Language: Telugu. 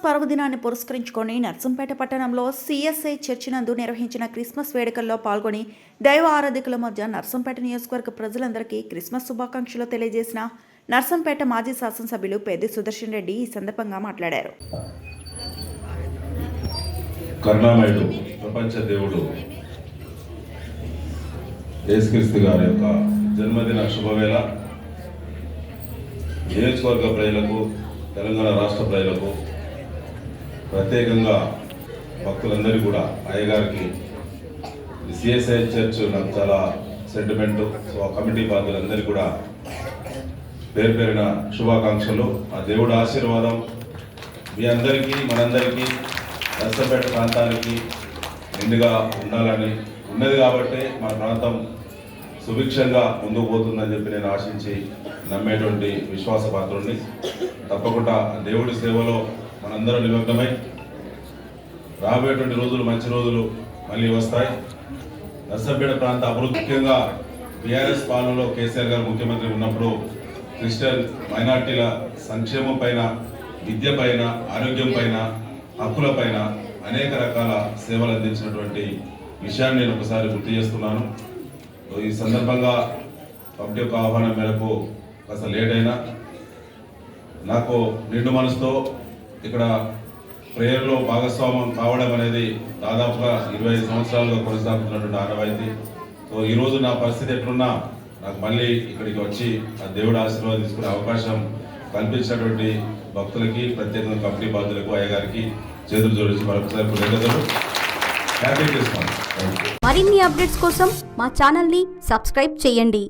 పర్వదినాన్ని పురస్కరించుకొని నర్సంపేట పట్టణంలో సిఎస్ఐ చర్చి నందు నిర్వహించిన క్రిస్మస్ వేడుకల్లో పాల్గొని దైవ ఆరాధికుల మధ్య నర్సంపేట నియోజకవర్గ ప్రజలందరికీ క్రిస్మస్ శుభాకాంక్షలు తెలియజేసిన నర్సంపేట మాజీ శాసనసభ్యులు పెద్ది సుదర్శన్ రెడ్డి ఈ సందర్భంగా మాట్లాడారు. కరుణామయుడు ప్రపంచ దేవుడు యేసుక్రీస్తు గారి యొక్క జన్మదిన శుభవేళ నియోజకవర్గ ప్రజలకు, తెలంగాణ రాష్ట్ర ప్రజలకు, ప్రత్యేకంగా భక్తులందరికీ కూడా అయ్యగారికి సిఎస్ఐ చర్చ్ నాకు చాలా సెంటిమెంట్. సో ఆ కమిటీ బాధ్యులందరికీ కూడా పేరు పేరిన శుభాకాంక్షలు. ఆ దేవుడు ఆశీర్వాదం మీ అందరికీ, మనందరికీ, నర్సంపేట ప్రాంతానికి నిండుగా ఉండాలని ఉన్నది కాబట్టి మన ప్రాంతం సుభిక్షంగా ముందుకు పోతుందని చెప్పి నేను ఆశించి నమ్మేటువంటి విశ్వాసపాత్రుడిని. తప్పకుండా దేవుడి సేవలో మనందరం నిమగ్నమై రాబోయేటువంటి రోజులు మంచి రోజులు మళ్ళీ వస్తాయి. నర్సంపేట ప్రాంత అభివృద్ధి, ముఖ్యంగా బీఆర్ఎస్ పాలనలో కేసీఆర్ గారు ముఖ్యమంత్రి ఉన్నప్పుడు క్రిస్టియన్ మైనార్టీల సంక్షేమం పైన, విద్య పైన, ఆరోగ్యం పైన, హక్కుల పైన అనేక రకాల సేవలు అందించినటువంటి విషయాన్ని నేను ఒకసారి గుర్తు చేస్తున్నాను. ఈ సందర్భంగా కమిటీ యొక్క ఆహ్వానం మేరకు కాస్త లేట్ అయినా నాకు నిండు మనసుతో ఇక్కడ ప్రేయర్లో భాగస్వామ్యం కావడం అనేది దాదాపుగా 25 సంవత్సరాలుగా కొనసాగుతున్నటువంటి ఆనవాయితీ. సో ఈరోజు నా పరిస్థితి ఎట్లున్నా నాకు మళ్ళీ ఇక్కడికి వచ్చి ఆ దేవుడు ఆశీర్వాదం తీసుకునే అవకాశం కల్పించినటువంటి భక్తులకి, ప్రత్యేకంగా కమిటీ బాధ్యులకు, అయ్యగారికి చేతులు జోడించి మరొకసారి కృతజ్ఞతలు. Happy Christmas. మరిన్ని అప్డేట్స్ కోసం మా ఛానల్ని సబ్స్క్రైబ్ చేయండి.